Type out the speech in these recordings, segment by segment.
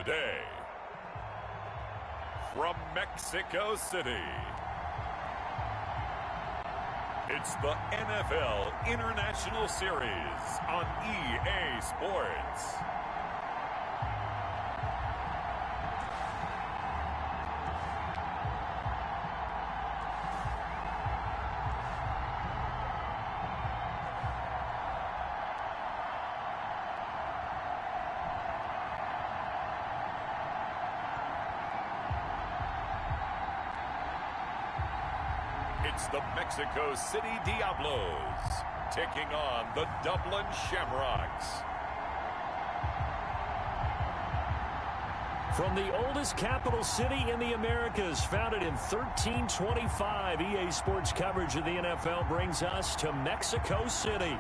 today, from Mexico City, it's the NFL International Series on EA Sports. It's the Mexico City Diablos taking on the Dublin Shamrocks. From the oldest capital city in the Americas, founded in 1325, EA Sports coverage of the NFL brings us to Mexico City.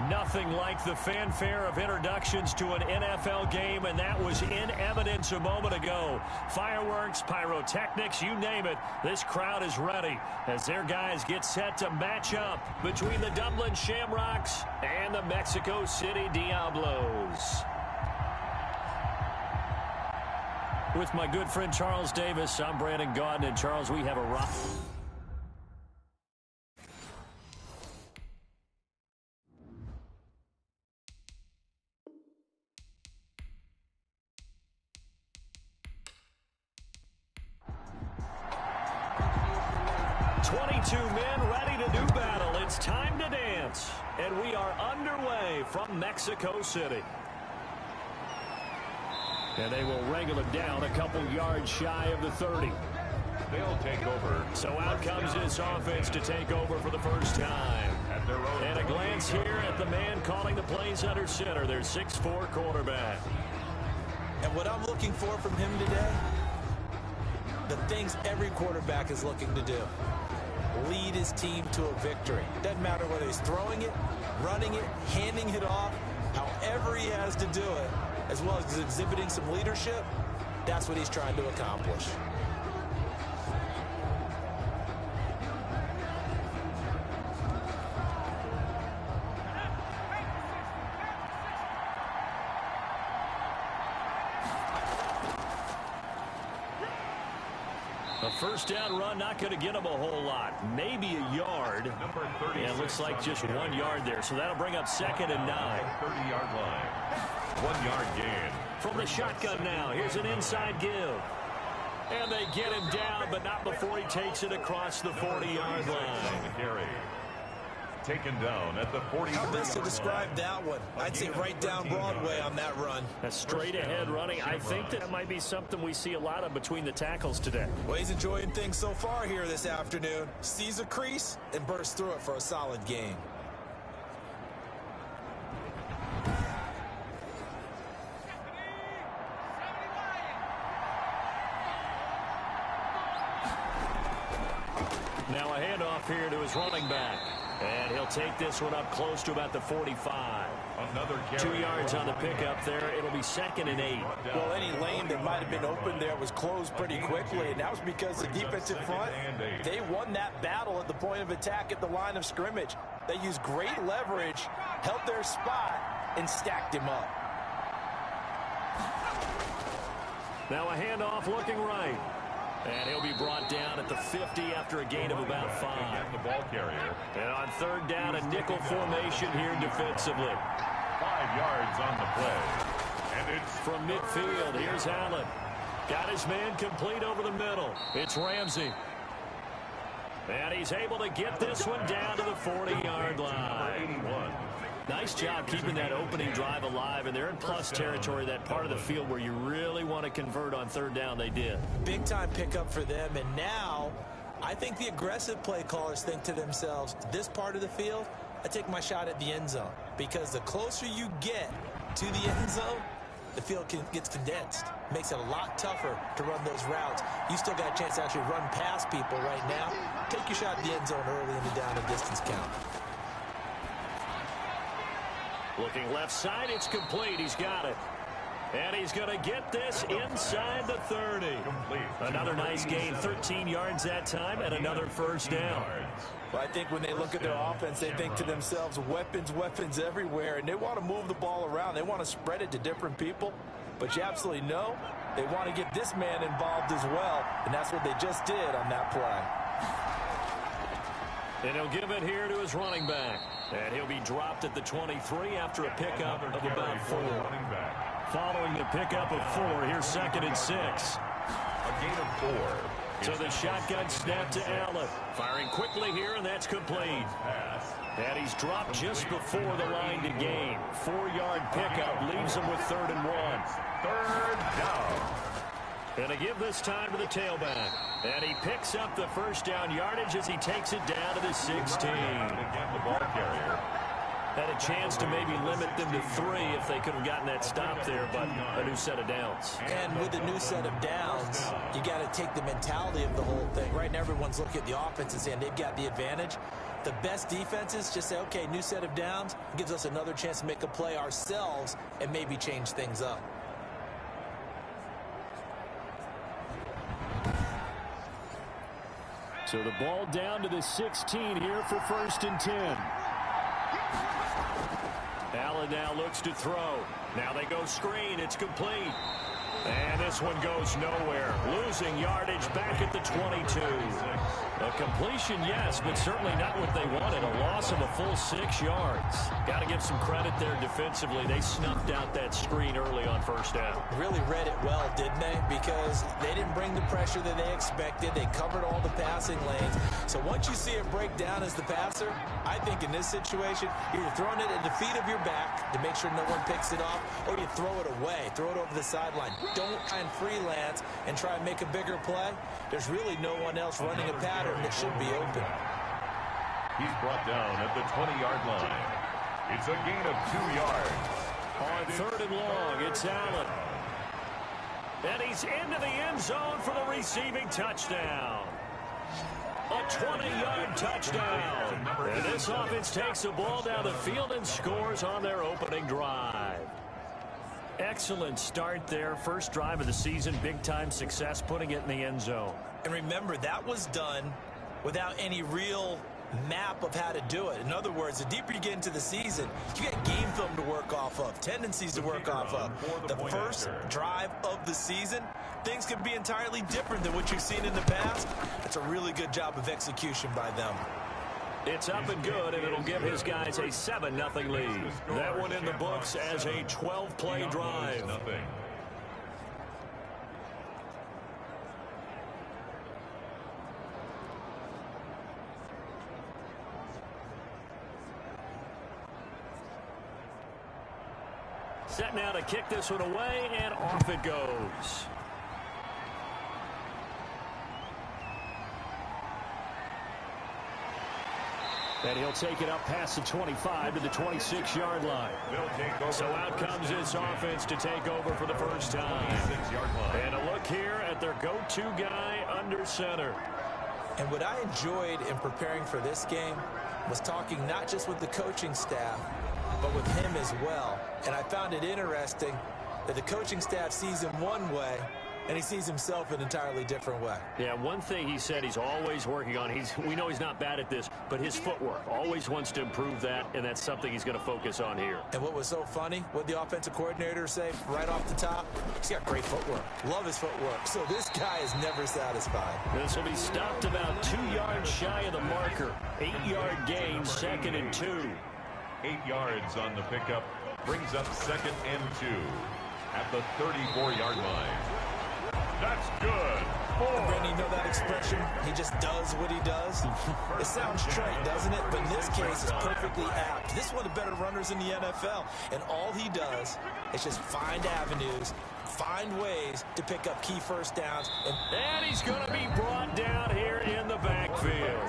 Nothing like the fanfare of introductions to an NFL game, and that was in evidence a moment ago. Fireworks, pyrotechnics, you name it, this crowd is ready as their guys get set to match up between the Dublin Shamrocks and the Mexico City Diablos. With my good friend Charles Davis, I'm Brandon Gaudin, and Charles, we have a rock. Men ready to do battle. It's time to dance. And we are underway from Mexico City. And they will wrangle it down a couple yards shy of the 30. They'll take over. So out comes this offense to take over for the first time. And a glance here at the man calling the plays under center, their 6'4" quarterback. And what I'm looking for from him today, the things every quarterback is looking to do. Lead his team to a victory. Doesn't matter whether he's throwing it, running it, handing it off, however he has to do it, as well as exhibiting some leadership, that's what he's trying to accomplish. A first down run, not going to get him a whole lot. Maybe a yard. And it looks like just 1 yard there. So that'll bring up 2nd and 9. 30-yard line. 1 yard gain. From the shotgun now. Here's an inside give. And they get him down, but not before he takes it across the 40-yard line. Taken down at the 40. How best to describe that one? I'd say right down Broadway on that run. A straight ahead running. I think that might be something we see a lot of between the tackles today. Well, he's enjoying things so far here this afternoon. Sees a crease and bursts through it for a solid gain. Now a handoff here to his running back. And he'll take this one up close to about the 45. Another 2 yards on the pickup there. It'll be 2nd and 8. Well, any lane that might have been open there was closed pretty quickly, and that was because the defensive front, they won that battle at the point of attack at the line of scrimmage. They used great leverage, held their spot, and stacked him up. Now a handoff looking right. And he'll be brought down at the 50 after a gain of about 5. The ball carrier. And on 3rd down, a nickel formation here defensively. 5 yards on the play. And it's from midfield. Here's Allen. Got his man complete over the middle. It's Ramsey. And he's able to get this one down to the 40-yard line. 81. Nice job keeping that opening drive alive, and they're in plus territory, that part of the field where you really want to convert on 3rd down. They did. Big-time pickup for them, and now I think the aggressive play callers think to themselves, this part of the field, I take my shot at the end zone, because the closer you get to the end zone, the field gets condensed. Makes it a lot tougher to run those routes. You still got a chance to actually run past people right now. Take your shot at the end zone early in the down and distance count. Looking left side, it's complete. He's got it. And he's going to get this inside the 30. Another nice gain, 13 yards that time, and another first down. Well, I think when they look at their offense, they think to themselves, weapons, weapons everywhere, and they want to move the ball around. They want to spread it to different people. But you absolutely know they want to get this man involved as well, and that's what they just did on that play. And he'll give it here to his running back. And he'll be dropped at the 23 after a pickup of about 4. Following the pickup of 4, here's 2nd and 6. A gain of 4. So the shotgun snap to Allen. Firing quickly here, and that's complete. And he's dropped just before the line to gain. 4-yard pickup leaves him with 3rd and 1. 3rd down. And to give this time to the tailback. And he picks up the first down yardage as he takes it down to the 16. Again, the ball carrier. Had a chance to maybe limit them to 3 if they could have gotten that stop there, but a new set of downs. And with a new set of downs, you got to take the mentality of the whole thing. Right now, everyone's looking at the offense and saying they've got the advantage. The best defenses just say, okay, new set of downs, gives us another chance to make a play ourselves and maybe change things up. So the ball down to the 16 here for 1st and 10. Allen now looks to throw. Now they go screen. It's complete. And this one goes nowhere. Losing yardage back at the 22. A completion, yes, but certainly not what they wanted. A loss of a full 6 yards. Got to give some credit there defensively. They snuffed out that screen early on 1st down. Really read it well, didn't they? Because they didn't bring the pressure that they expected. They covered all the passing lanes. So once you see it break down as the passer, I think in this situation, you're throwing it at the feet of your back to make sure no one picks it off, or you throw it away, throw it over the sideline. Don't try and freelance and try and make a bigger play. There's really no one else running a pattern that should be open. He's brought down at the 20-yard line. It's a gain of 2 yards. On 3rd and long, it's Allen. And he's into the end zone for the receiving touchdown. A 20-yard touchdown. And this offense takes the ball down the field and scores on their opening drive. Excellent start there. First drive of the season. Big-time success putting it in the end zone. And remember, that was done without any real map of how to do it. In other words, the deeper you get into the season, you get game film to work off of, tendencies to work off of. The first drive of the season, things can be entirely different than what you've seen in the past. It's a really good job of execution by them. It's up and good, and it'll give his guys a 7-0 lead. That one in the books as a 12-play drive. Set now to kick this one away, and off it goes. And he'll take it up past the 25 to the 26-yard line. So out comes this offense to take over for the first time. And a look here at their go-to guy under center. And what I enjoyed in preparing for this game was talking not just with the coaching staff, but with him as well. And I found it interesting that the coaching staff sees him one way, and he sees himself an entirely different way. Yeah, one thing he said he's always working on, we know he's not bad at this, but his footwork, always wants to improve that, and that's something he's going to focus on here. And what was so funny, what the offensive coordinator say right off the top, he's got great footwork. Love his footwork. So this guy is never satisfied. This will be stopped about 2 yards shy of the marker. 8-yard gain, 2nd and 2. 8 yards on the pickup brings up 2nd and 2 at the 34-yard line. That's good. Brandon, you know that expression? He just does what he does. It sounds trite, doesn't it? But in this case, it's perfectly apt. This is one of the better runners in the NFL. And all he does is just find avenues, find ways to pick up key first downs. And he's going to be brought down here in the backfield.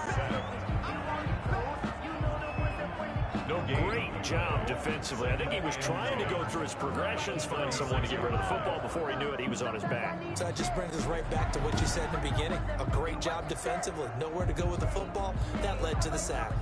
Great job defensively. I think he was trying to go through his progressions, find someone to get rid of the football. Before he knew it, he was on his back. So that just brings us right back to what you said in the beginning. A great job defensively. Nowhere to go with the football. That led to the sack.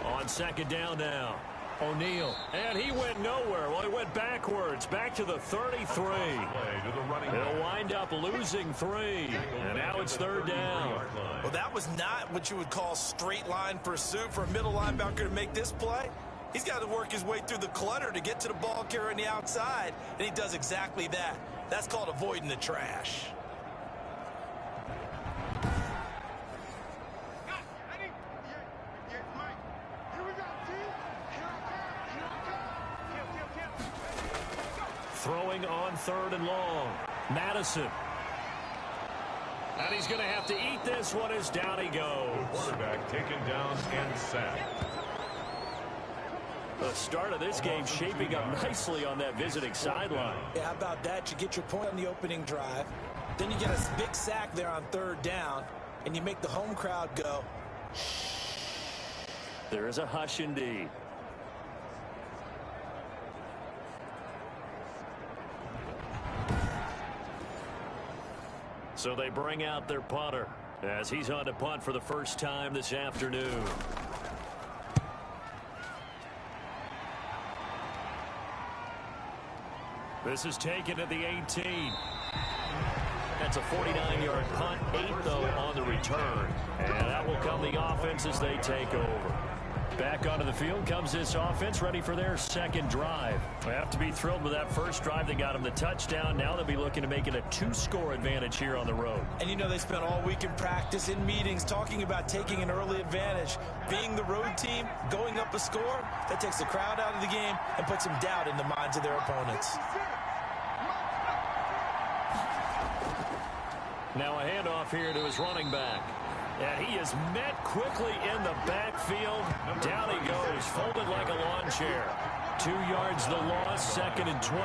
On 2nd down now. O'Neal, and he went nowhere. Well, he went backwards, back to the 33. He'll wind up losing 3, and now it's 3rd down. Well, that was not what you would call straight line pursuit for a middle linebacker to make this play. He's got to work his way through the clutter to get to the ball carrier on the outside, and he does exactly that. That's called avoiding the trash. Throwing on 3rd and long. Madison. And he's going to have to eat this one as down he goes. Quarterback taken down and sacked. The start of this game shaping up nicely on that visiting sideline. Yeah, how about that? You get your point on the opening drive. Then you get a big sack there on 3rd down, and you make the home crowd go. There is a hush indeed. So they bring out their punter as he's on to punt for the first time this afternoon. This is taken at the 18. That's a 49-yard punt, 8 though on the return. And that will come the offense as they take over. Back onto the field comes this offense, ready for their second drive. They have to be thrilled with that first drive. They got them the touchdown. Now they'll be looking to make it a 2-score advantage here on the road. And you know they spent all week in practice, in meetings, talking about taking an early advantage. Being the road team, going up a score, that takes the crowd out of the game and puts some doubt in the minds of their opponents. Now a handoff here to his running back. And he is met quickly in the backfield. Down he goes, folded like a lawn chair. 2 yards the loss, 2nd and 12.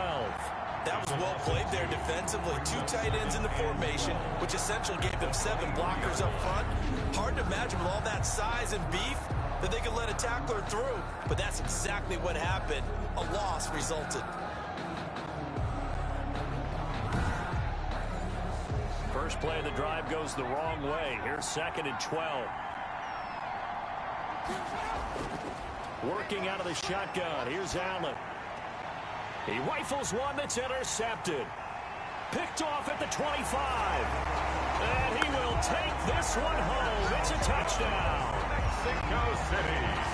That was well played there defensively. 2 tight ends in the formation, which essentially gave them 7 blockers up front. Hard to imagine with all that size and beef that they could let a tackler through. But that's exactly what happened. A loss resulted. First play of the drive goes the wrong way. Here's 2nd and 12. Working out of the shotgun. Here's Allen. He rifles one that's intercepted. Picked off at the 25. And he will take this one home. It's a touchdown. Mexico City.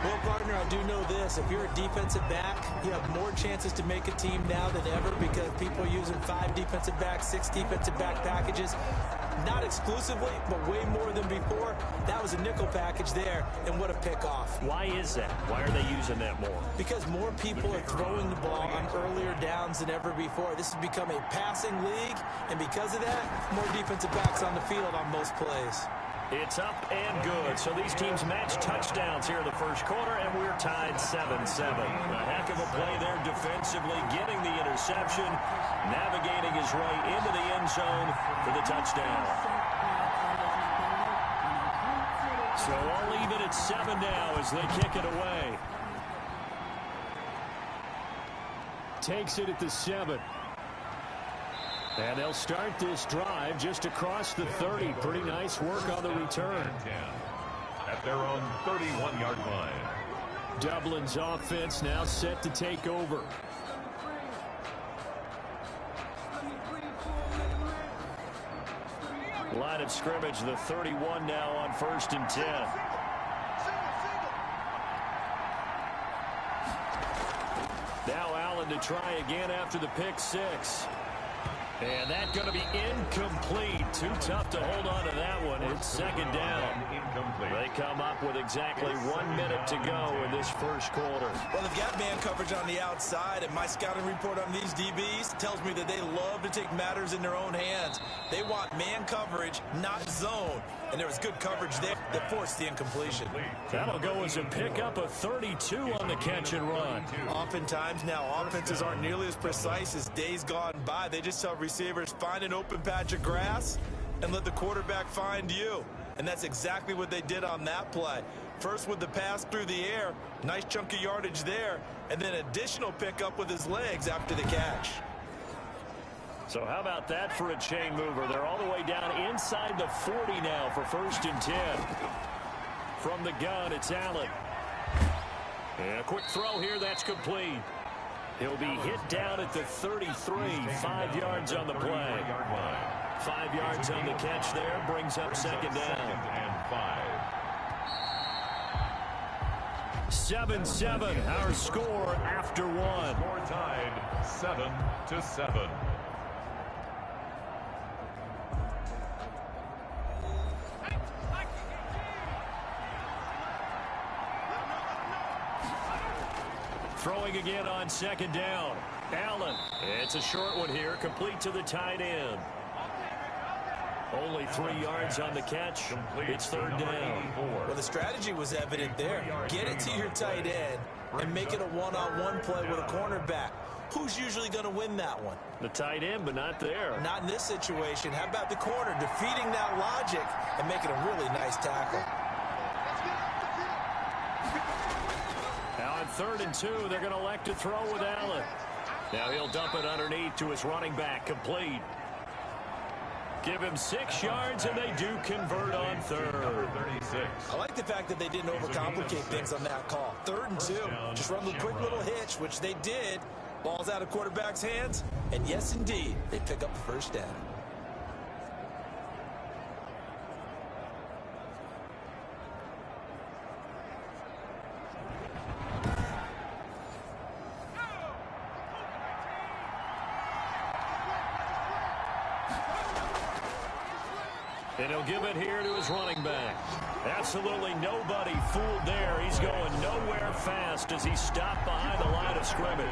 Well, partner, I do know this. If you're a defensive back, you have more chances to make a team now than ever because people are using 5 defensive backs, 6 defensive back packages. Not exclusively, but way more than before. That was a nickel package there, and what a pickoff. Why is that? Why are they using that more? Because more people are throwing the ball on earlier downs than ever before. This has become a passing league, and because of that, more defensive backs on the field on most plays. It's up and good. So these teams match touchdowns here in the first quarter, and we're tied 7-7. A heck of a play there defensively, getting the interception, navigating his way into the end zone for the touchdown. So I'll leave it at 7 now as they kick it away. Takes it at the 7. And they'll start this drive just across the 30. Pretty nice work on the return. At their own 31-yard line. Dublin's offense now set to take over. Line of scrimmage, the 31 now on 1st and 10. Now Allen to try again after the pick 6. And that's going to be incomplete. Too tough to hold on to that one. It's 2nd down. They come up with exactly 1 minute to go in this first quarter. Well, they've got man coverage on the outside, and my scouting report on these DBs tells me that they love to take matters in their own hands. They want man coverage, not zone. And there was good coverage there that forced the incompletion. That'll go as a pickup of 32 on the catch and run. Oftentimes now, offenses aren't nearly as precise as days gone by. They just tell receivers, find an open patch of grass and let the quarterback find you. And that's exactly what they did on that play. First with the pass through the air, nice chunk of yardage there, and then additional pickup with his legs after the catch. So how about that for a chain mover? They're all the way down inside the 40 now for 1st and 10. From the gun, it's Allen. And a quick throw here, that's complete. He'll be hit down at the 33, 5 yards on the play. 5 yards on the catch there, brings up second down. 7-7, our score after one. Score tied 7-7. Throwing again on second down. Allen. It's a short one here, complete to the tight end. Only 3 yards on the catch. It's third down. Well, the strategy was evident there. Get it to your tight end and make it a one-on-one play with a cornerback. Who's usually going to win that one? The tight end, but not there. Not in this situation. How about the corner defeating that logic and making a really nice tackle? Now on 3rd and 2, they're going to elect to throw with Allen. Now he'll dump it underneath to his running back, complete. Give him 6 yards, and they do convert on 3rd. I like the fact that they didn't overcomplicate things on that call. 3rd and 2, just run the quick little hitch, which they did. Ball's out of quarterback's hands, and yes, indeed, they pick up the first down. And he'll give it here to his running back. Absolutely nobody fooled there. He's going nowhere fast as he stopped behind the line of scrimmage.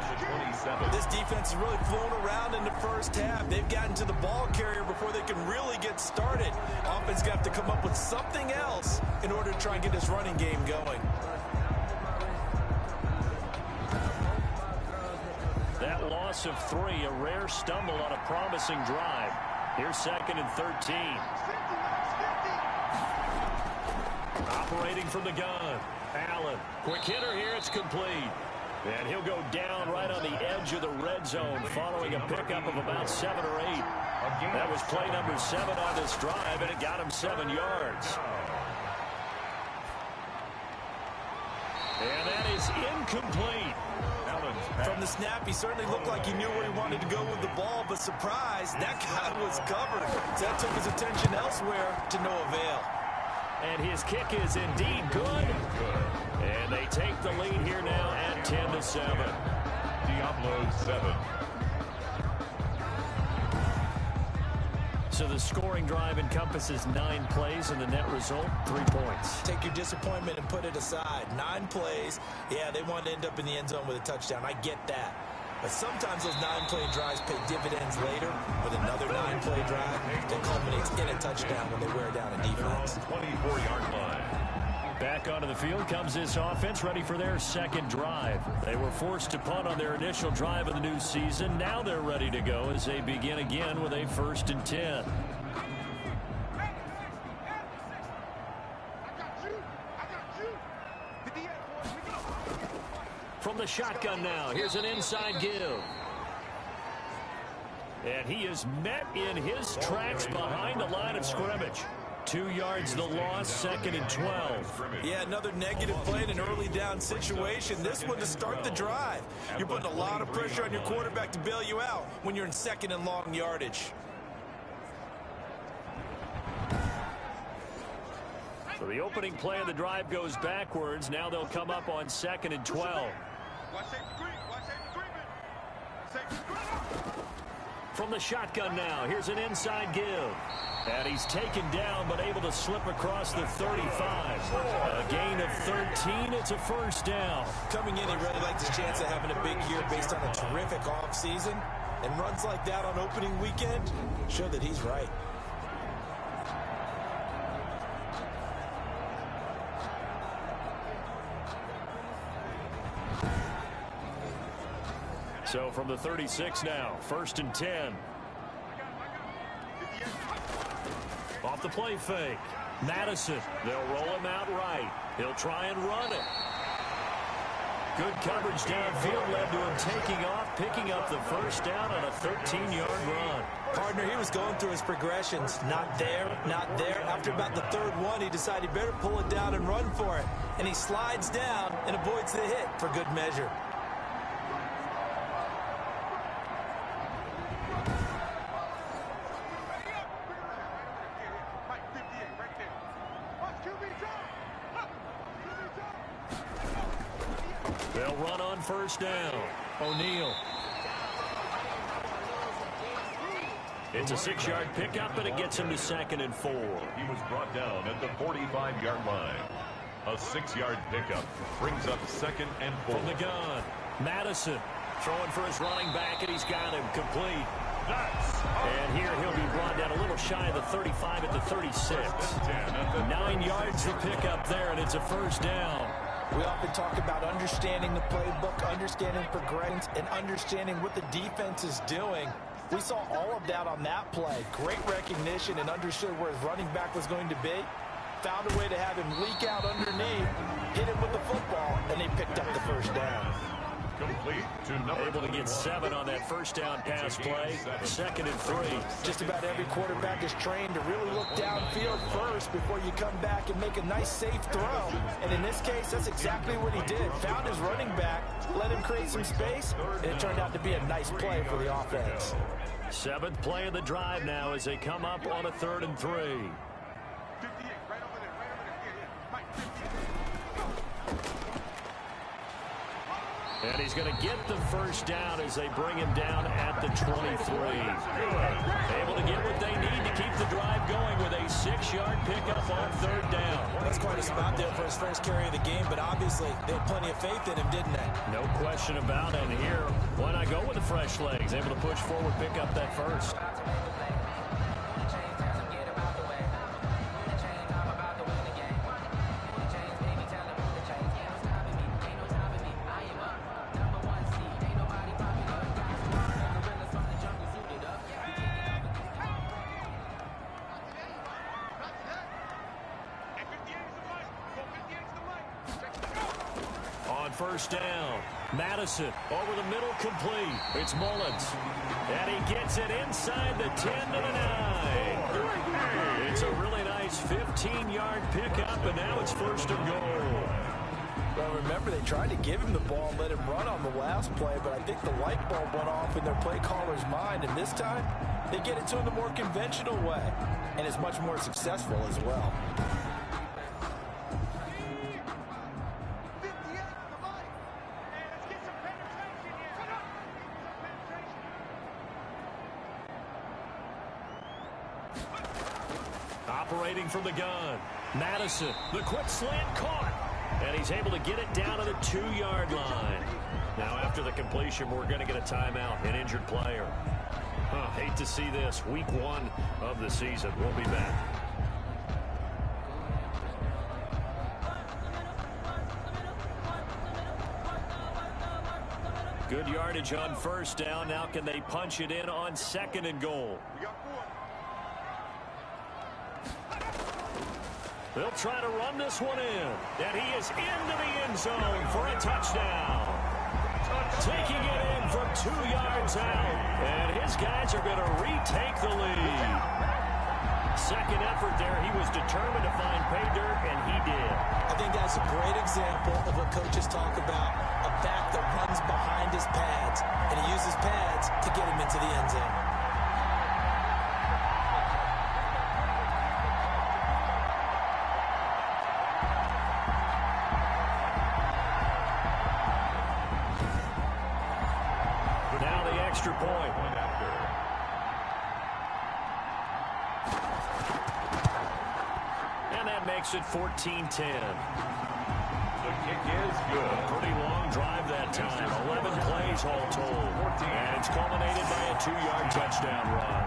This defense is really flown around in the first half. They've gotten to the ball carrier before they can really get started. Offense got to come up with something else in order to try and get this running game going. That loss of 3, a rare stumble on a promising drive. Here's 2nd and 13. Operating from the gun. Allen. Quick hitter here. It's complete. And he'll go down right on the edge of the red zone following a pickup of about 7 or 8. That was play number 7 on this drive, and it got him 7 yards. And that is incomplete. From the snap, he certainly looked like he knew where he wanted to go with the ball, but surprise, that guy was covered. So that took his attention elsewhere to no avail. And his kick is indeed good. And they take the lead here now at 10-7. Diablo 7. So the scoring drive encompasses 9 plays, and the net result, 3 points. Take your disappointment and put it aside. 9 plays. Yeah, they want to end up in the end zone with a touchdown. I get that. But sometimes those 9-play drives pay dividends later with another 9-play drive that culminates in a touchdown when they wear down a defense. 24-yard line. Back onto the field comes this offense, ready for their second drive. They were forced to punt on their initial drive of the new season. Now they're ready to go as they begin again with a 1st and 10. From the shotgun now, here's an inside give. And he is met in his tracks behind the line of scrimmage. 2 yards the loss, 2nd and 12. Yeah, another negative play in an early down situation. This one to start the drive. You're putting a lot of pressure on your quarterback to bail you out when you're in 2nd and long yardage. So the opening play of the drive goes backwards. Now they'll come up on 2nd and 12. From the shotgun now, here's an inside give. And he's taken down, but able to slip across the 35. A gain of 13. It's a first down. Coming in, he really likes his chance of having a big year based on a terrific offseason. And runs like that on opening weekend show that he's right. So from the 36 now, 1st and 10. Off the play fake. Madison, they'll roll him out right. He'll try and run it. Good coverage downfield led to him taking off, picking up the first down on a 13-yard run. Partner, he was going through his progressions. Not there, not there. After about the third one, he decided he better pull it down and run for it. And he slides down and avoids the hit for good measure. They'll run on first down. O'Neal. It's a 6-yard pickup, and it gets him to 2nd and 4. He was brought down at the 45-yard line. A 6-yard pickup brings up 2nd and 4. From the gun, Madison throwing for his running back, and he's got him complete. And here he'll be brought down a little shy of the 35 at the 36. 9 yards to pick up there, and it's a first down. We often talk about understanding the playbook, understanding progressions, and understanding what the defense is doing. We saw all of that on that play. Great recognition and understood where his running back was going to be. Found a way to have him leak out underneath, hit him with the football, and they picked up the first down. Complete to number. Able to get 7 on that first down pass play. 2nd and 3. Just about every quarterback is trained to really look downfield first before you come back and make a nice, safe throw. And in this case, that's exactly what he did. Found his running back, let him create some space, and it turned out to be a nice play for the offense. 7th play of the drive now as they come up on a 3rd and 3. And he's going to get the first down as they bring him down at the 23. Able to get what they need to keep the drive going with a 6-yard pickup on 3rd down. That's quite a spot there for his first carry of the game, but obviously they had plenty of faith in him, didn't they? No question about it. And here, why not go with the fresh legs? Able to push forward, pick up that first. First down. Madison over the middle, complete. It's Mullins. And he gets it inside the 10 to the 9. It's a really nice 15-yard pickup, and now it's 1st and goal. Well, remember, they tried to give him the ball and let him run on the last play, but I think the light bulb went off in their play caller's mind, and this time they get it to him the more conventional way, and it's much more successful as well. Operating from the gun, Madison, the quick slant caught, and he's able to get it down to the 2-yard line. Now after the completion, we're going to get a timeout, an injured player. Hate to see this, week 1 of the season. We'll be back. Good yardage on first down. Now can they punch it in on 2nd and goal? They'll try to run this one in. And he is into the end zone for a touchdown. Taking it in from 2 yards out. And his guys are going to retake the lead. Second effort there. He was determined to find pay dirt, and he did. I think that's a great example of what coaches talk about. A back that runs behind his pads. And he uses pads to get him into the end zone. Extra point. And that makes it 14-10. The kick is good. Pretty long drive that time. 11 plays all told. And it's culminated by a 2-yard touchdown run.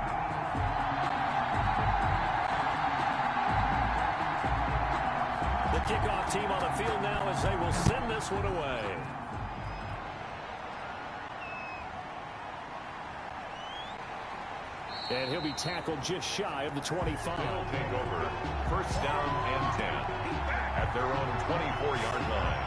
The kickoff team on the field now as they will send this one away. And he'll be tackled just shy of the 25. They'll take over. First down and 10 at their own 24-yard line.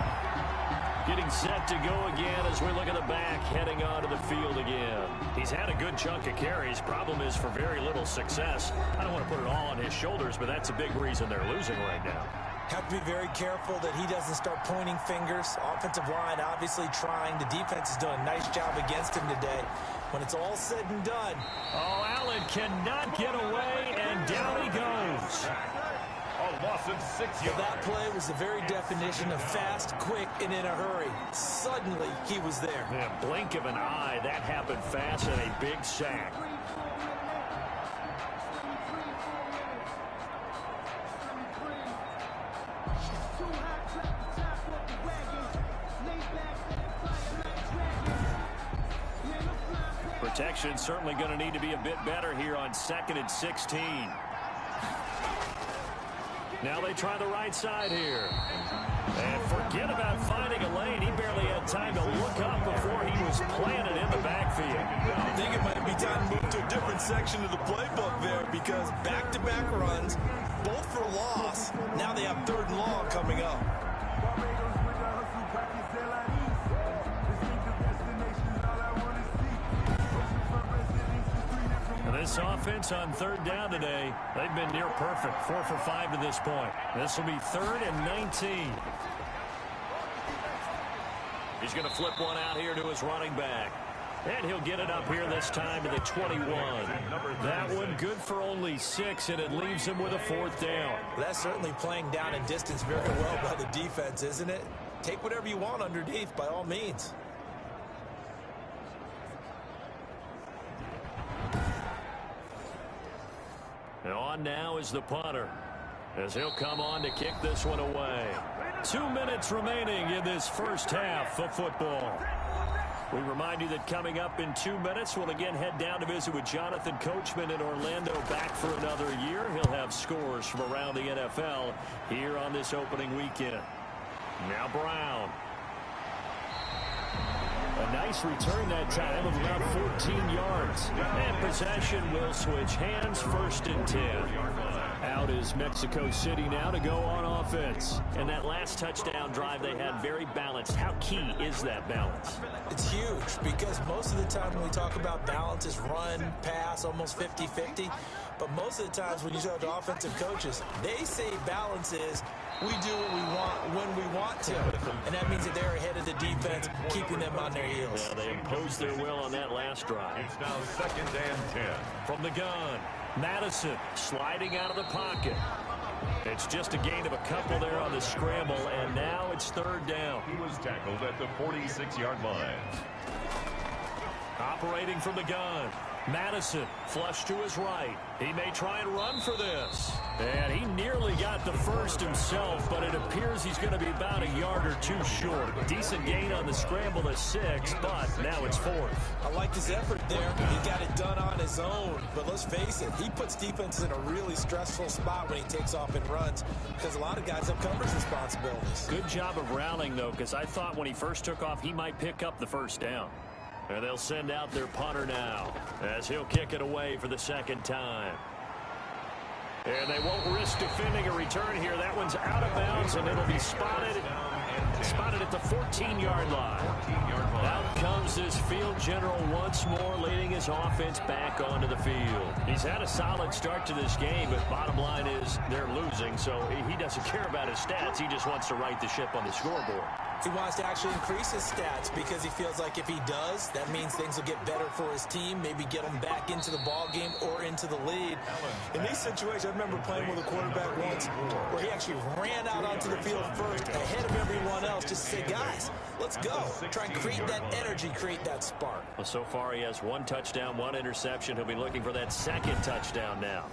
Getting set to go again as we look at the back, heading onto the field again. He's had a good chunk of carries. Problem is for very little success. I don't want to put it all on his shoulders, but that's a big reason they're losing right now. Have to be very careful that he doesn't start pointing fingers. Offensive line obviously trying. The defense is doing a nice job against him today. When it's all said and done. Oh, Allen cannot get away, and down he goes. A loss of 6 yards. That play was the very definition of fast, quick, and in a hurry. Suddenly, he was there. Yeah, blink of an eye. That happened fast and a big sack. Protection certainly going to need to be a bit better here on 2nd and 16. Now they try the right side here. And forget about finding a lane. He barely had time to look up before he was planted in the backfield. I think it might be time to move to a different section of the playbook there because back-to-back runs, both for loss. Now they have 3rd and long coming up. This offense on 3rd down today, they've been near perfect. 4 for 5 to this point. This will be 3rd and 19. He's going to flip one out here to his running back. And he'll get it up here this time to the 21. That one good for only 6, and it leaves him with a 4th down. That's certainly playing down and distance very well by the defense, isn't it? Take whatever you want underneath by all means. And on now is the punter, as he'll come on to kick this one away. 2 minutes remaining in this first half of football. We remind you that coming up in 2 minutes, we'll again head down to visit with Jonathan Coachman in Orlando, back for another year. He'll have scores from around the NFL here on this opening weekend. Now Brown. A nice return that time of about 14 yards. And possession will switch hands, 1st and 10. Out is Mexico City now to go on offense. And that last touchdown drive they had very balanced. How key is that balance? It's huge because most of the time when we talk about balance is run, pass, almost 50-50. But most of the times when you talk to offensive coaches, they say balance is we do what we want when we want to. And that means that they're ahead of the defense, keeping them on their heels. Yeah, they imposed their will on that last drive. It's now 2nd and 10. From the gun, Madison sliding out of the pocket. It's just a gain of a couple there on the scramble, and now it's 3rd down. He was tackled at the 46-yard line. Operating from the gun, Madison flush to his right. He may try and run for this. And he nearly got the first himself, but it appears he's going to be about a yard or 2 short. Decent gain on the scramble to 6, but now it's 4th. I like his effort there. He got it done on his own. But let's face it, he puts defenses in a really stressful spot when he takes off and runs because a lot of guys have coverage responsibilities. Good job of rallying, though, because I thought when he first took off, he might pick up the 1st down. And they'll send out their punter now as he'll kick it away for the 2nd time. And they won't risk defending a return here. That one's out of bounds, and it'll be spotted at the 14-yard line. Out comes this field general once more, leading his offense back onto the field. He's had a solid start to this game, but bottom line is they're losing, so he doesn't care about his stats. He just wants to right the ship on the scoreboard. He wants to actually increase his stats because he feels like if he does, that means things will get better for his team, maybe get him back into the ball game or into the lead. In these situations, I remember playing with a quarterback once where he actually ran out onto the field first ahead of everyone else just to say, guys, let's go. Try and create that energy, create that spark. Well, so far he has 1 touchdown, 1 interception. He'll be looking for that 2nd touchdown now.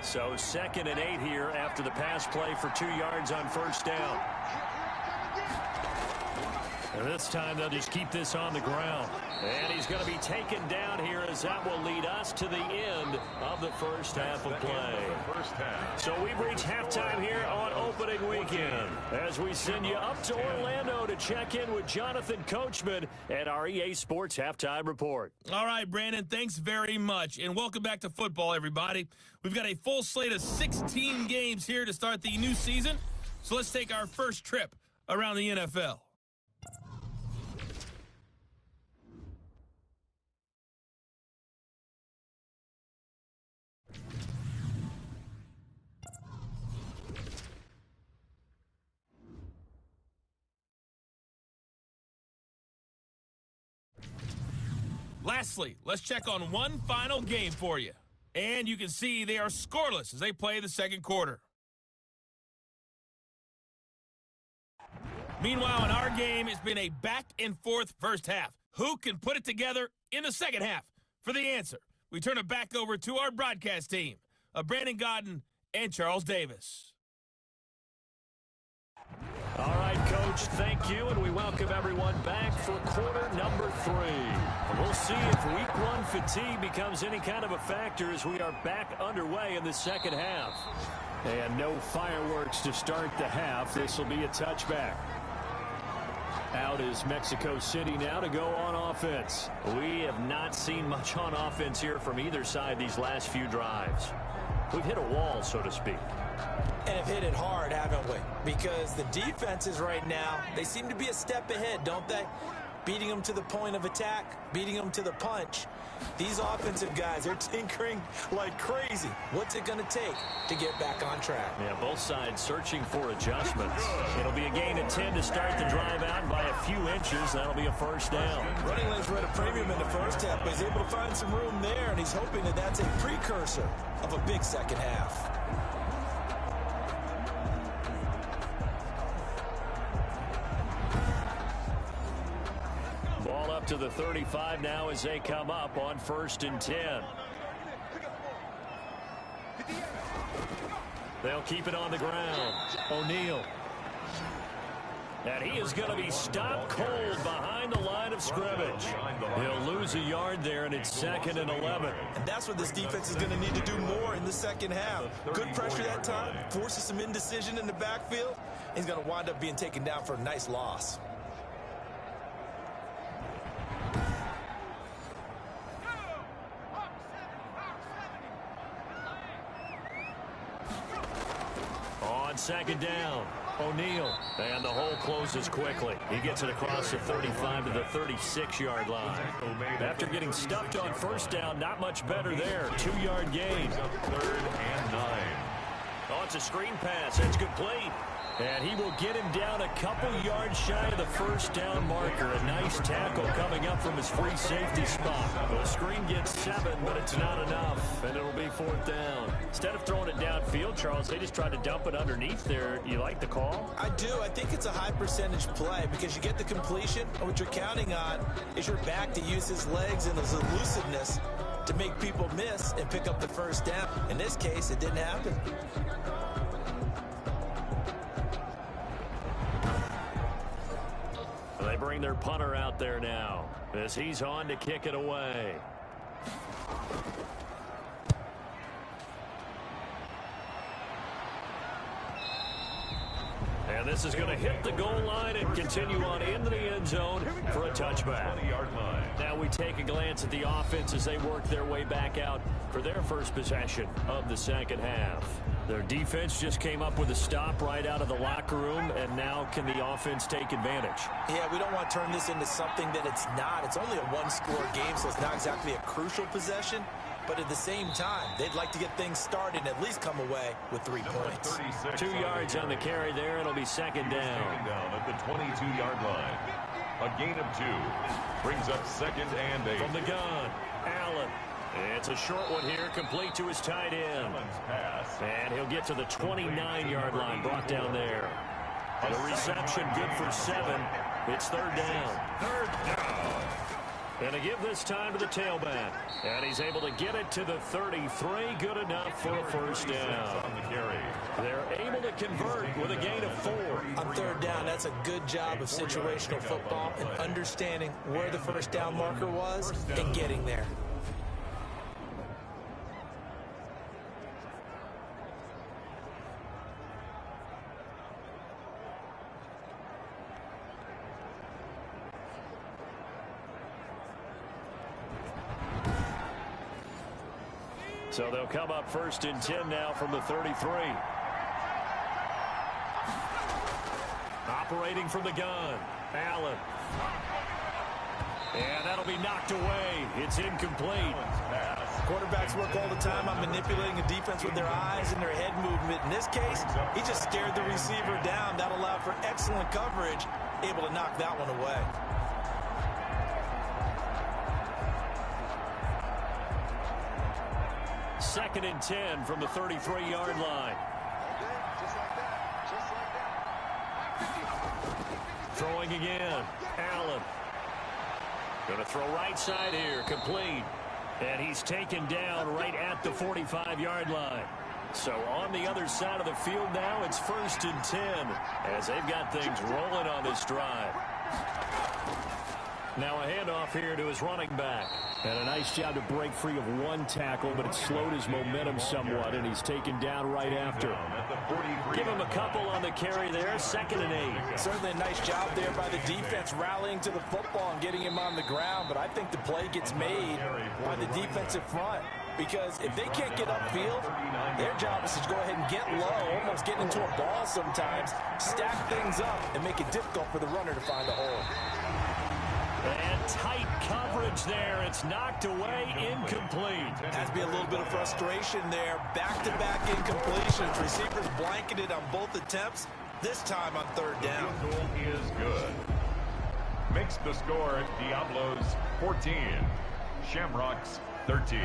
So 2nd and 8 here after the pass play for 2 yards on 1st down. And this time they'll just keep this on the ground. And he's going to be taken down here as that will lead us to the end of the first half of play. So we've reached halftime here on opening weekend as we send you up to Orlando to check in with Jonathan Coachman at our EA Sports Halftime Report. All right, Brandon, thanks very much. And welcome back to football, everybody. We've got a full slate of 16 games here to start the new season. So let's take our first trip around the NFL. Lastly, let's check on one final game for you. And you can see they are scoreless as they play the second quarter. Meanwhile, in our game, it's been a back-and-forth first half. Who can put it together in the second half? For the answer, we turn it back over to our broadcast team of Brandon Godden and Charles Davis. All right, Coach, thank you, and we welcome everyone back for quarter number 3. We'll see if week 1 fatigue becomes any kind of a factor as we are back underway in the second half. And no fireworks to start the half. This will be a touchback. Out is Mexico City now to go on offense. We have not seen much on offense here from either side these last few drives. We've hit a wall, so to speak. And have hit it hard, haven't we? Because the defenses right now, they seem to be a step ahead, don't they? Beating them to the point of attack, beating them to the punch. These offensive guys, they're tinkering like crazy. What's it going to take to get back on track? Yeah, both sides searching for adjustments. It'll be a gain of 10 to start the drive out by a few inches. That'll be a first down. Running lanes were at a premium in the first half, but he's able to find some room there, and he's hoping that that's a precursor of a big second half. Ball up to the 35 now as they come up on 1st and 10. They'll keep it on the ground. O'Neal. And he is going to be stopped cold behind the line of scrimmage. He'll lose a yard there, and it's 2nd and 11. And that's what this defense is going to need to do more in the second half. Good pressure that time, forces some indecision in the backfield. He's going to wind up being taken down for a nice loss. On 2nd down, O'Neal, and the hole closes quickly. He gets it across the 35 to the 36-yard line. After getting stuffed on 1st down, not much better there. 2-yard gain. 3rd and 9. Oh, it's a screen pass. It's complete. And he will get him down a couple yards shy of the 1st down marker. A nice tackle coming up from his free safety spot. The screen gets 7, but it's not enough, and it'll be 4th down. Instead of throwing it downfield, Charles, they just tried to dump it underneath there. You like the call? I do. I think it's a high percentage play because you get the completion, and what you're counting on is your back to use his legs and his elusiveness to make people miss and pick up the 1st down. In this case, it didn't happen. They bring their punter out there now as he's on to kick it away. And this is going to hit the goal line and continue on into the end zone for a touchback. 20-yard line. Now we take a glance at the offense as they work their way back out for their first possession of the second half. Their defense just came up with a stop right out of the locker room, and now can the offense take advantage? Yeah, we don't want to turn this into something that it's not. It's only a one-score game, so it's not exactly a crucial possession. But at the same time, they'd like to get things started and at least come away with 3 points. 2 yards on the carry there. It'll be 2nd down. 2nd down at the 22-yard line. A gain of 2 brings up 2nd and 8. From the gun, Allen. It's a short one here, complete to his tight end. And he'll get to the 29-yard line, brought down there. The reception good for 7. It's 3rd down. 3rd down. And to give this time to the tailback. And he's able to get it to the 33. Good enough for a 1st down. They're able to convert with a gain of 4. On 3rd down, that's a good job of situational football and understanding where the 1st down marker was and getting there. So they'll come up 1st and 10 now from the 33. Operating from the gun, Allen. And that'll be knocked away. It's incomplete. Quarterbacks work all the time on manipulating a defense with their eyes and their head movement. In this case, he just stared the receiver down. That allowed for excellent coverage, able to knock that one away. 2nd and 10 from the 33-yard line. Throwing again. Allen. Going to throw right side here. Complete. And he's taken down right at the 45-yard line. So on the other side of the field now, it's 1st and 10 as they've got things rolling on this drive. Now a handoff here to his running back. And a nice job to break free of one tackle, but it slowed his momentum somewhat, and he's taken down right after. Give him a couple on the carry there, 2nd and 8. Certainly a nice job there by the defense rallying to the football and getting him on the ground, but I think the play gets made by the defensive front. Because if they can't get upfield, their job is to go ahead and get low, almost get into a ball sometimes, stack things up, and make it difficult for the runner to find a hole. And tight coverage there. It's knocked away, incomplete. Has to be a little bit of frustration there. Back-to-back incompletions. Receivers blanketed on both attempts, this time on 3rd down. The field goal is good. Makes the score Diablos 14, Shamrocks 13.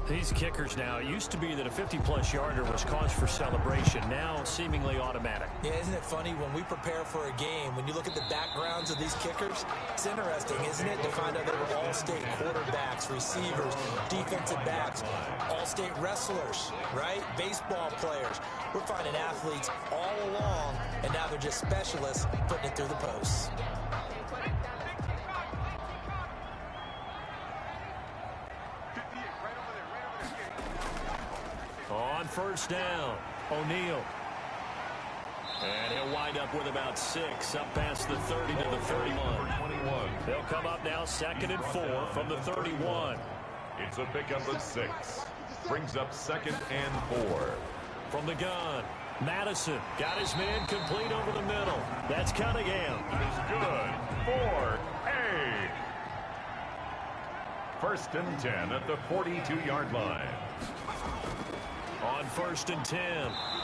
These kickers now, it used to be that a 50-plus yarder was cause for celebration. Now seemingly automatic. Yeah, isn't it funny when we prepare for a game, when you look at the backgrounds of these kickers, it's interesting, isn't it, to find out they were all-state quarterbacks, receivers, defensive backs, all-state wrestlers, right? Baseball players. We're finding athletes all along, and now they're just specialists putting it through the posts. On 1st down, O'Neal. And he'll wind up with about 6 up past the 30 to the 31. They'll come up now 2nd and 4 from the 31. It's a pickup of 6. Brings up 2nd and 4. From the gun, Madison got his man complete over the middle. That's Cunningham. It's good for A. 1st and 10 at the 42-yard line. On 1st and 10,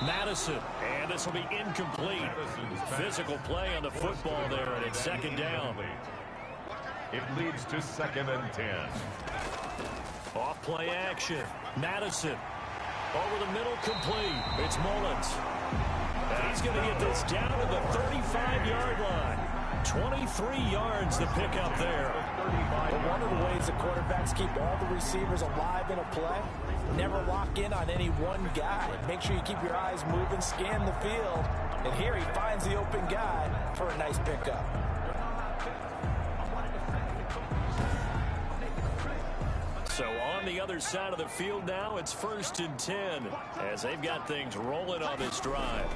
Madison, and this will be incomplete. Physical play on the football there, and it's 2nd down. It leads to 2nd and 10. Off play action, Madison, over the middle, complete. It's Mullins, and he's going to get this down to the 35-yard line. 23 yards to pick up there. But one of the ways the quarterbacks keep all the receivers alive in a play, never lock in on any one guy. Make sure you keep your eyes moving, scan the field, and here he finds the open guy for a nice pickup. So on the other side of the field now, it's 1st and 10 as they've got things rolling on this drive.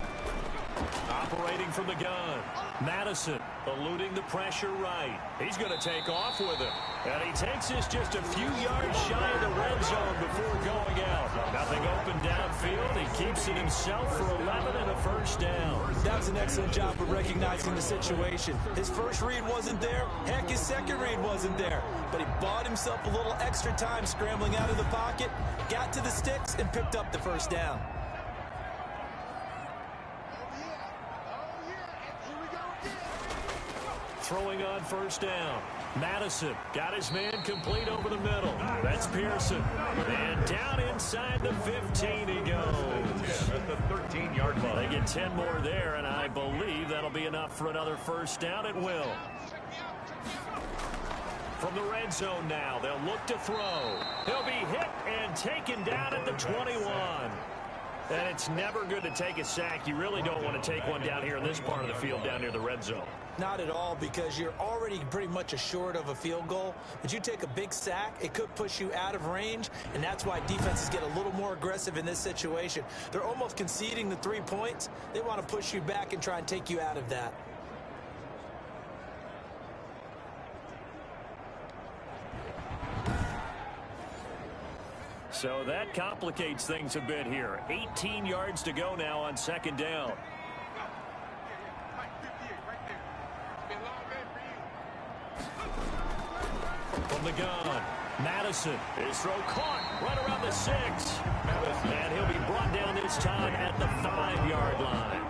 Operating from the gun, Madison eluding the pressure right. He's going to take off with it. And he takes this just a few yards shy of the red zone before going out. Nothing open downfield. He keeps it himself for 11 and a 1st down. That was an excellent job of recognizing the situation. His first read wasn't there. Heck, his second read wasn't there. But he bought himself a little extra time scrambling out of the pocket, got to the sticks, and picked up the 1st down. Throwing on 1st down. Madison got his man complete over the middle. That's Pearson. And down inside the 15 he goes. At the 13-yard line. They get 10 more there, and I believe that'll be enough for another 1st down. It will. From the red zone now, they'll look to throw. He'll be hit and taken down at the 21. And it's never good to take a sack. You really don't want to take one down here in this part of the field down near the red zone. Not at all, because you're already pretty much assured of a field goal. But you take a big sack, it could push you out of range, and that's why defenses get a little more aggressive in this situation. They're almost conceding the 3 points. They want to push you back and try and take you out of that. So that complicates things a bit here. 18 yards to go now on 2nd down. From the gun, Madison. His throw caught right around the 6. And he'll be brought down this time at the 5-yard line.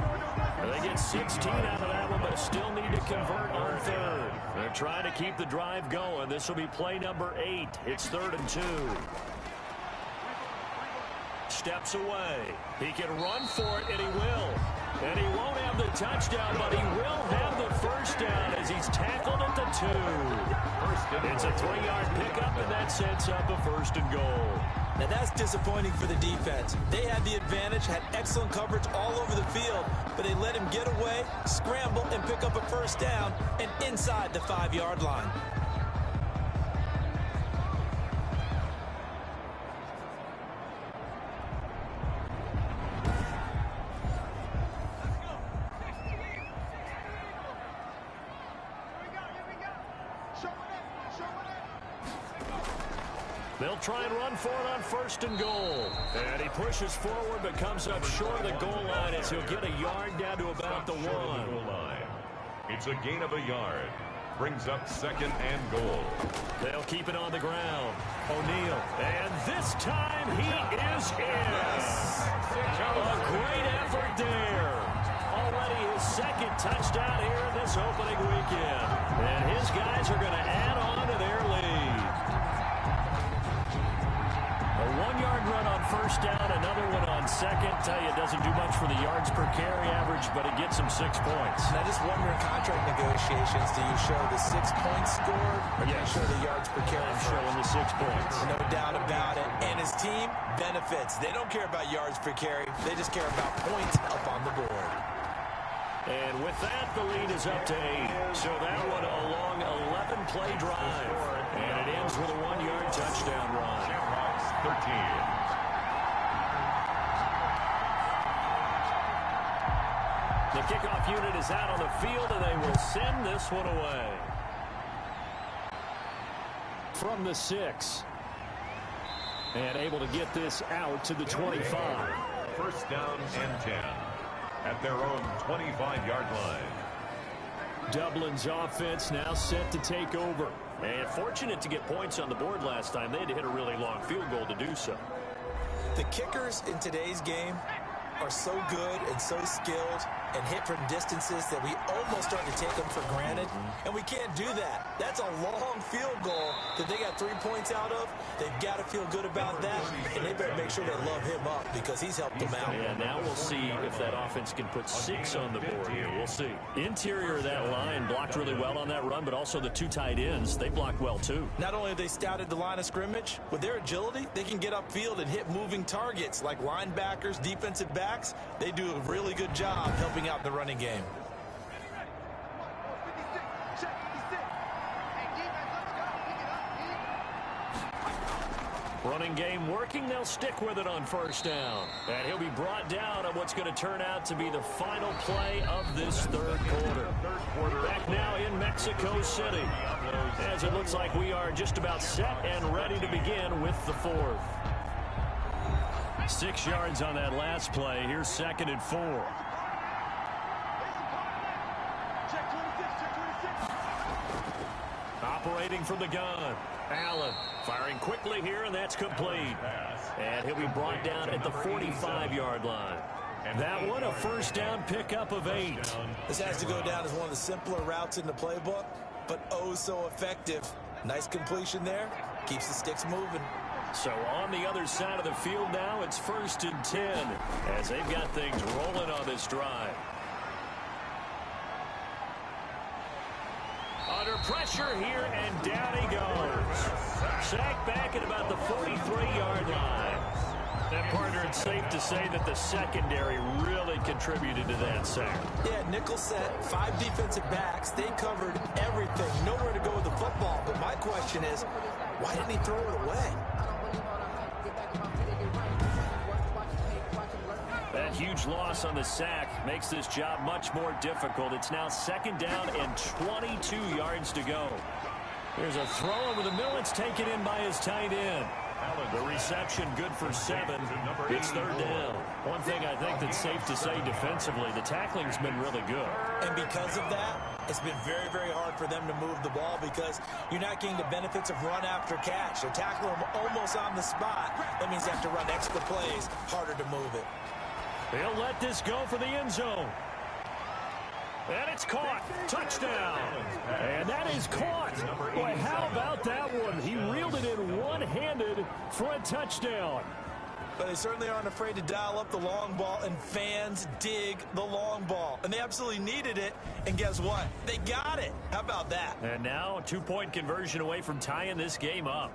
They get 16 out of that one, but still still need to convert on third. They're trying to keep the drive going. This will be play number 8. It's 3rd and 2. Steps away. He can run for it, and he will. And he won't have the touchdown, but he will have the first down as he's tackled at the 2. It's a 3-yard pickup, and that sets up a 1st and goal. Now that's disappointing for the defense. They had the advantage, had excellent coverage all over the field, but they let him get away, scramble, and pick up a 1st down, and inside the 5-yard line. They'll try and run for it on 1st and goal. And he pushes forward but comes up short of the goal line as he'll get a yard down to about the 1. It's a gain of a yard. Brings up 2nd and goal. They'll keep it on the ground. O'Neal. And this time he is in. A great effort there. Already his 2nd touchdown here in this opening weekend. And his guys are going to add on to their lead. A 1-yard run on 1st down, another one on 2nd. Tell you, it doesn't do much for the yards per carry average, but it gets him 6 points. And I just wonder in contract negotiations, do you show the 6 points scored, or do you show the yards per carry? I'm showing the 6 points. No doubt about it. And his team benefits. They don't care about yards per carry. They just care about points up on the board. And with that, the lead is up to 8. So that one a long 11-play drive. And it ends with a 1-yard touchdown run. 13. The kickoff unit is out on the field, and they will send this one away. From the 6. And able to get this out to the 25. 1st down and 10. At their own 25-yard line. Dublin's offense now set to take over. And fortunate to get points on the board last time. They had to hit a really long field goal to do so. The kickers in today's game are so good and so skilled and hit from distances that we almost start to take them for granted. And we can't do that. That's a long field goal that they got 3 points out of. They've got to feel good about that. And they better make sure they love him up because he's helped them out. Yeah, now we'll see if that offense can put 6 on the board here. We'll see. Interior of that line blocked really well on that run, but also the 2 tight ends, they blocked well too. Not only have they scouted the line of scrimmage, with their agility, they can get upfield and hit moving targets like linebackers, defensive backs. They do a really good job helping out the running game. Running game working. They'll stick with it on 1st down. And he'll be brought down on what's going to turn out to be the final play of this 3rd quarter. Back now in Mexico City, as it looks like we are just about set and ready to begin with the 4th. 6 yards on that last play. Here's 2nd and 4. Operating from the gun. Allen firing quickly here, and that's complete. And he'll be brought down at the 45-yard line. That one a 1st down pickup of 8. This has to go down as one of the simpler routes in the playbook, but oh so effective. Nice completion there. Keeps the sticks moving. So on the other side of the field now, it's 1st and 10 as they've got things rolling on this drive. Under pressure here, and down he goes. Sacked back at about the 43-yard line. That, partner, it's safe to say that the secondary really contributed to that sack. Yeah, nickel set, 5 defensive backs. They covered everything. Nowhere to go with the football. But my question is, why didn't he throw it away? That huge loss on the sack makes this job much more difficult. It's now 2nd down and 22 yards to go. There's a throw over the middle. It's taken in by his tight end. The reception good for 7. It's 3rd down. One thing I think that's safe to say defensively, the tackling's been really good. And because of that, it's been very, very hard for them to move the ball because you're not getting the benefits of run after catch. They're tackling them almost on the spot. That means they have to run extra plays, harder to move it. They'll let this go for the end zone. And it's caught. Touchdown. And that is caught. Boy, how about that one? He reeled it in one-handed for a touchdown. But they certainly aren't afraid to dial up the long ball, and fans dig the long ball. And they absolutely needed it, and guess what? They got it. How about that? And now a two-point conversion away from tying this game up.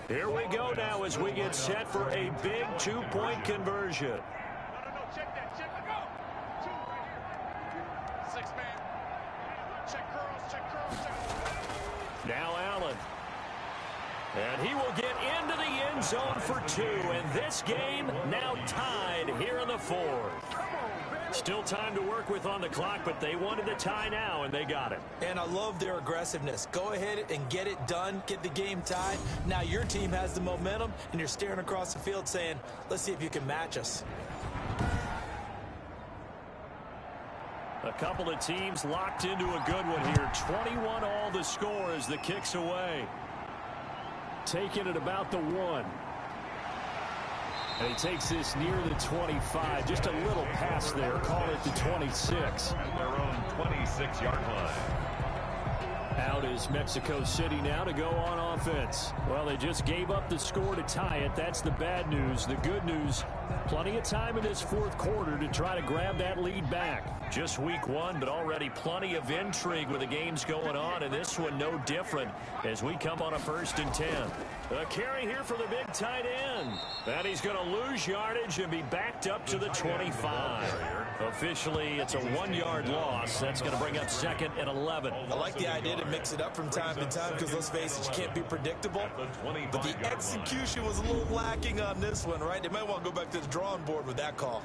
Here we go now as we get set for a big two-point conversion. Check that. Check. Go. 2 right here. 6 man. Check curls. Check curls. Check. Now Allen. And he will get into the end zone for 2. And this game now tied here in the 4th. Still time to work with on the clock, but they wanted the tie now, and they got it. And I love their aggressiveness. Go ahead and get it done. Get the game tied. Now your team has the momentum, and you're staring across the field saying, let's see if you can match us. A couple of teams locked into a good one here. 21 all the score as the kick's away. Taking it about the 1. And he takes this near the 25. Just a little pass there. Call it the 26. At their own 26-yard line. Out is Mexico City now to go on offense. Well, they just gave up the score to tie it. That's the bad news. The good news, plenty of time in this 4th quarter to try to grab that lead back. Just week 1, but already plenty of intrigue with the games going on, and this one no different as we come on a 1st and 10. A carry here for the big tight end. And he's going to lose yardage and be backed up to the 25. Officially, it's a 1-yard loss. That's going to bring up 2nd and 11. I like the idea to mix it up from time to time because, let's face it, you can't be predictable. But the execution was a little lacking on this one, right? They might want to go back to the drawing board with that call.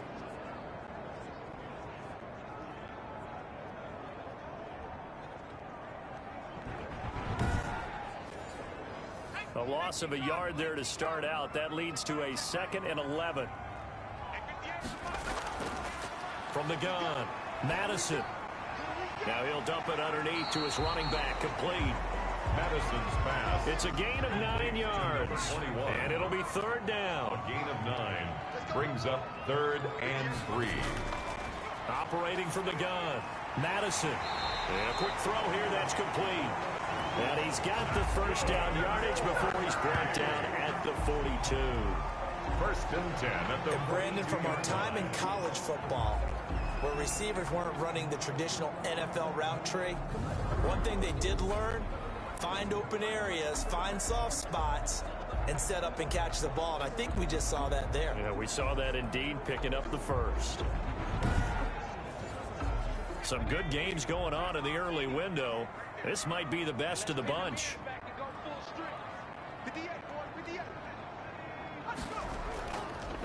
A loss of a yard there to start out. That leads to a 2nd and 11. From the gun, Madison. Now he'll dump it underneath to his running back, complete. Madison's pass. It's a gain of 9 yards. And it'll be 3rd down. A gain of 9 brings up 3rd and 3. Operating from the gun, Madison. And a quick throw here, that's complete. And he's got the 1st down yardage before he's brought down at the 42. 1st and 10 at the. And Brandon, from our time in college football, where receivers weren't running the traditional NFL route tree, one thing they did learn, find open areas, find soft spots, and set up and catch the ball. And I think we just saw that there. Yeah, we saw that indeed, picking up the 1st. Some good games going on in the early window. This might be the best of the bunch.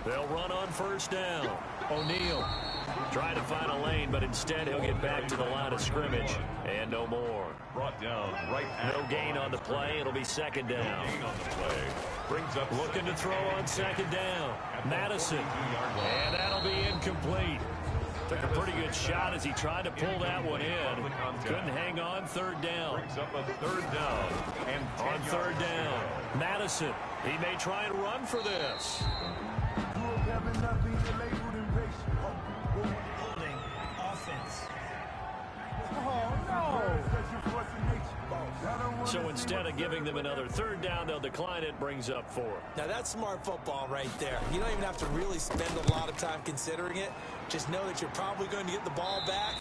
They'll run on 1st down. O'Neal trying to find a lane, but instead he'll get back to the line of scrimmage. And no more. Brought down right at no gain on the play. It'll be 2nd down. No gain on the play. Brings up looking to throw on 2nd down. Madison. And that'll be incomplete. Took a pretty good shot as he tried to pull that one in. Couldn't hang on 3rd down. Brings up a 3rd down. And on 3rd down, Madison. He may try and run for this. Holding offense. So instead of giving them another 3rd down, they'll decline it. Brings up 4. Now that's smart football right there. You don't even have to really spend a lot of time considering it. Just know that you're probably going to get the ball back.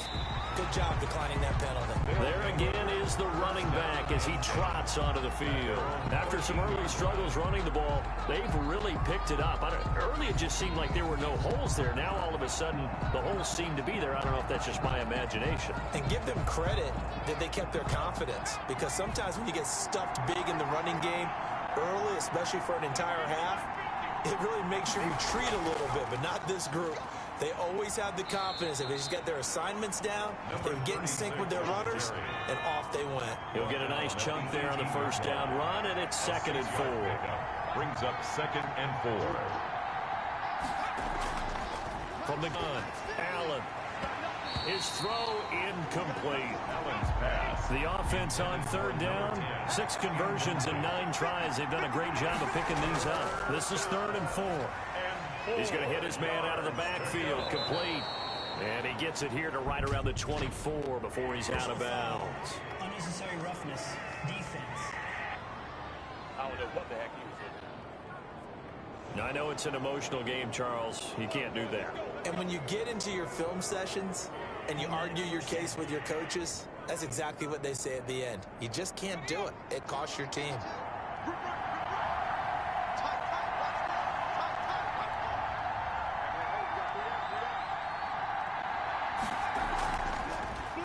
Good job declining that penalty. There again is the running back as he trots onto the field. After some early struggles running the ball, they've really picked it up. Early it just seemed like there were no holes there. Now all of a sudden the holes seem to be there. I don't know if that's just my imagination. And give them credit that they kept their confidence, because sometimes when you get stuffed big in the running game early, especially for an entire half, it really makes you retreat a little bit, but not this group. They always have the confidence. If they just get their assignments down, they get in sync with their runners, and off they went. He'll get a nice chunk there on the 1st down run, and it's 2nd and 4. Brings up 2nd and 4. From the gun, Allen. His throw incomplete. Allen's pass. The offense on third down. 6 conversions in 9 tries. They've done a great job of picking these up. This is 3rd and 4. He's going to hit his man out of the backfield. Complete. And he gets it here to right around the 24 before he's out of bounds. Unnecessary roughness. Defense. I don't know what the heck he was doing. Now, I know it's an emotional game, Charles. You can't do that. And when you get into your film sessions and you argue your case with your coaches, that's exactly what they say at the end. You just can't do it. It costs your team.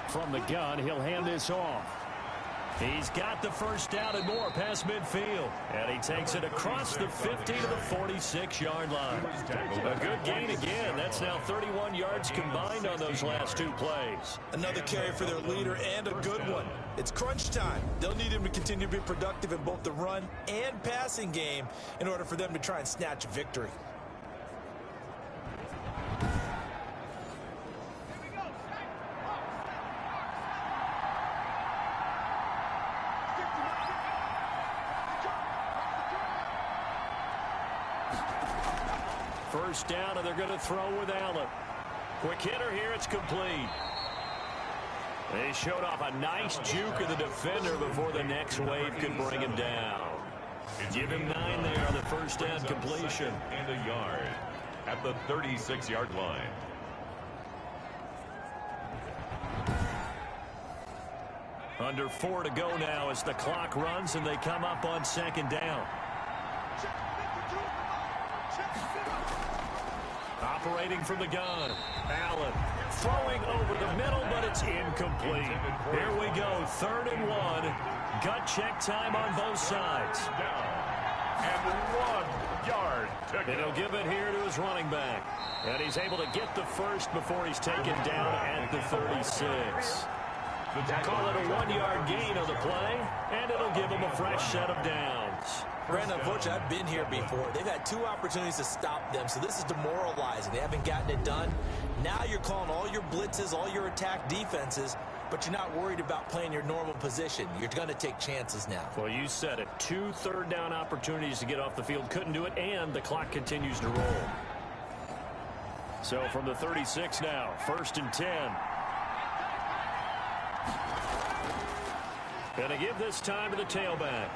From the gun, he'll hand this off. He's got the first down and more past midfield. And he takes it across the 50 to the 46-yard line. A good gain again. That's now 31 yards combined on those last 2 plays. Another carry for their leader and a good one. It's crunch time. They'll need him to continue to be productive in both the run and passing game in order for them to try and snatch a victory. First down, and they're going to throw with Allen. Quick hitter here, it's complete. They showed off a nice juke of the defender before the next wave could bring him down. Give him 9 there on the first down completion. And a yard at the 36-yard line. Under 4 to go now as the clock runs and they come up on 2nd down. Operating from the gun. Allen throwing over the middle, but it's incomplete. Here we go, 3rd and 1. Gut check time on both sides. And 1 yard to go. And he'll give it here to his running back. And he's able to get the first before he's taken down at the 36. Call it a 1-yard gain on the play, and it'll give him a fresh set of downs. Brandon, unfortunately, I've been here before. They've had 2 opportunities to stop them, so this is demoralizing. They haven't gotten it done. Now you're calling all your blitzes, all your attack defenses, but you're not worried about playing your normal position. You're going to take chances now. Well, you said it. 2 third-down opportunities to get off the field. Couldn't do it, and the clock continues to roll. So from the 36 now, 1st and 10. Going to give this time to the tailback.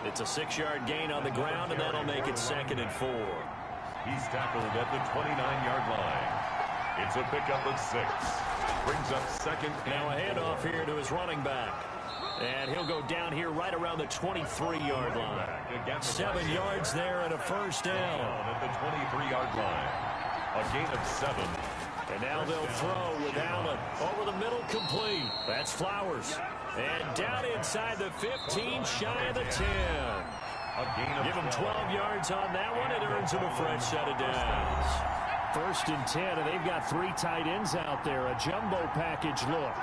It's a 6-yard gain on the ground, and that'll make it 2nd and 4. He's tackled at the 29-yard line. It's a pickup of 6. Brings up 2nd. Now a handoff here to his running back. And he'll go down here right around the 23-yard line. 7 yards there and a first down. At the 23-yard line. A gain of 7. And now they'll throw with Allen. Over the middle, complete. That's Flowers. And down inside the 15, shy of the 10. Give him 12 yards on that one. It earns him a fresh set of downs. 1st and 10, and they've got 3 tight ends out there. A jumbo package look.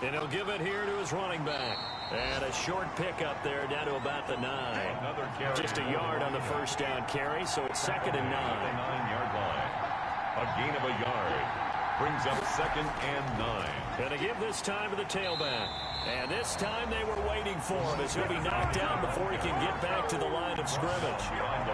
And he'll give it here to his running back. And a short pickup there down to about the 9. Just a yard on the first down carry, so it's 2nd and 9. 9-yard line. A gain of a yard. Brings up 2nd and 9. Gonna give this time to the tailback. And this time they were waiting for him as he'll be knocked down before he can get back to the line of scrimmage.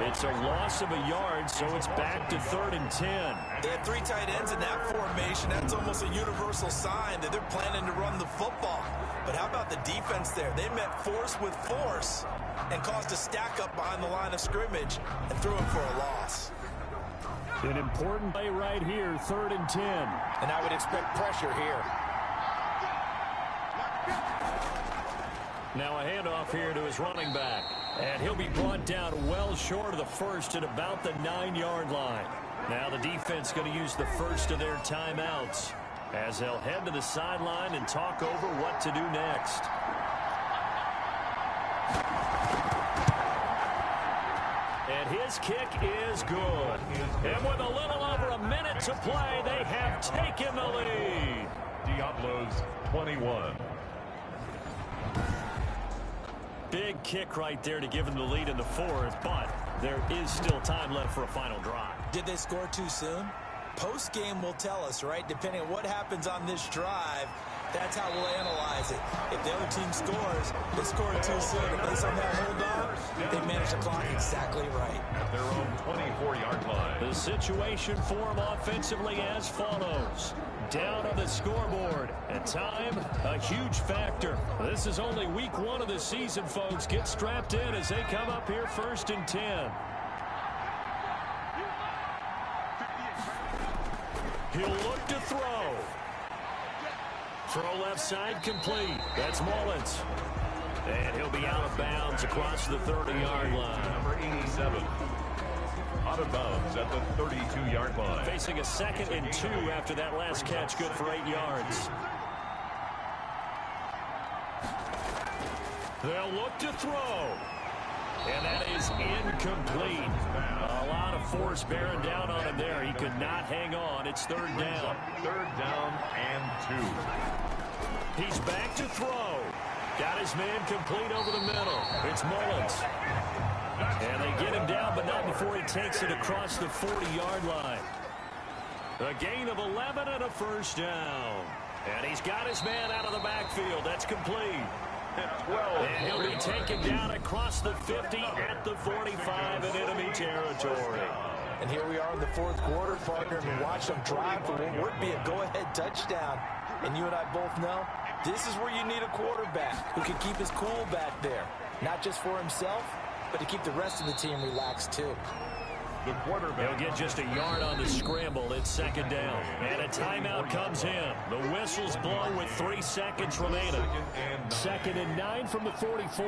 It's a loss of a yard, so it's back to 3rd and 10. They had 3 tight ends in that formation. That's almost a universal sign that they're planning to run the football. But how about the defense there? They met force with force and caused a stack up behind the line of scrimmage and threw him for a loss. An important play right here, 3rd and 10. And I would expect pressure here. Now a handoff here to his running back. And he'll be brought down well short of the first at about the 9-yard line. Now the defense going to use the first of their timeouts as they'll head to the sideline and talk over what to do next. And his kick is good. And with a little over a minute to play, they have taken the lead. Diablos 21. Big kick right there to give them the lead in the 4th, but there is still time left for a final drive. Did they score too soon? Post-game will tell us, right? Depending on what happens on this drive, that's how we'll analyze it. If the other team scores, they scored too soon. If they somehow hold on, they manage the clock exactly right. At their own 24-yard line. The situation for them offensively as follows. Down on the scoreboard. And time, a huge factor. This is only week 1 of the season, folks. Get strapped in as they come up here 1st and 10. He'll look to throw. Throw left side complete. That's Mullins. And he'll be out of bounds across the 30-yard line. Number 87. Out of bounds at the 32-yard line. Facing a 2nd and 2 after that last catch, good for 8 yards. They'll look to throw. And that is incomplete. A lot of force bearing down on him there. He could not hang on. It's 3rd down. 3rd down and 2. He's back to throw. Got his man complete over the middle. It's Mullins. And they get him down, but not before he takes it across the 40-yard line. A gain of 11 and a 1st down. And he's got his man out of the backfield. That's complete. 12. And he'll be taken down across the 50 at the 45 in enemy territory. And here we are in the 4th quarter, partner, and watch them drive for what would be a go-ahead touchdown. And you and I both know this is where you need a quarterback who can keep his cool back there. Not just for himself, but to keep the rest of the team relaxed too. The quarterback. He'll get just a yard on the scramble. It's 2nd down. And a timeout comes in. The whistle's blown with 3 seconds remaining. 2nd and 9 from the 44.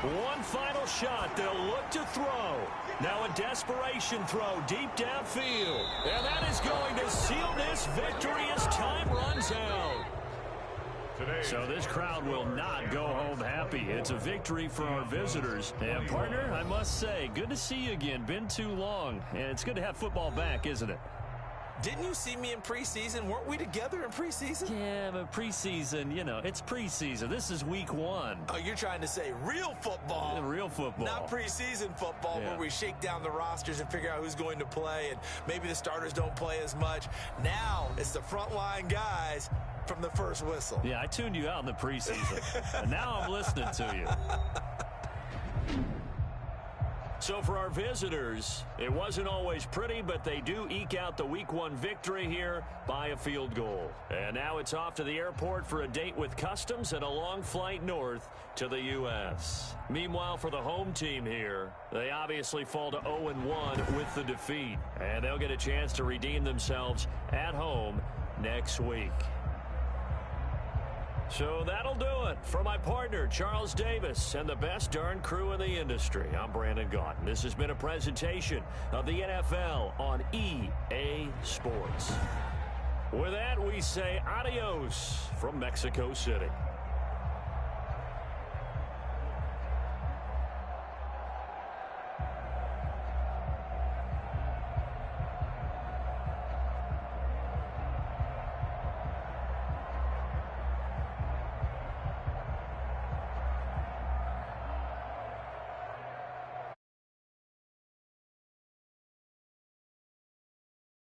One final shot. They'll look to throw. Now a desperation throw deep downfield. And that is going to seal this victory as time runs out. So this crowd will not go home happy. It's a victory for our visitors. And, partner, I must say, good to see you again. Been too long. And it's good to have football back, isn't it? Didn't you see me in preseason? Weren't we together in preseason? Yeah, but preseason, you know, it's preseason. This is week 1. Oh, you're trying to say real football. Real football. Not preseason football where we shake down the rosters and figure out who's going to play, and maybe the starters don't play as much. Now it's the frontline guys from the first whistle. Yeah, I tuned you out in the preseason. And now I'm listening to you. So for our visitors, it wasn't always pretty, but they do eke out the week 1 victory here by a field goal. And now it's off to the airport for a date with customs and a long flight north to the U.S. Meanwhile, for the home team here, they obviously fall to 0-1 with the defeat. And they'll get a chance to redeem themselves at home next week. So that'll do it. For my partner, Charles Davis, and the best darn crew in the industry, I'm Brandon Gaudin. This has been a presentation of the NFL on EA Sports. With that, we say adios from Mexico City.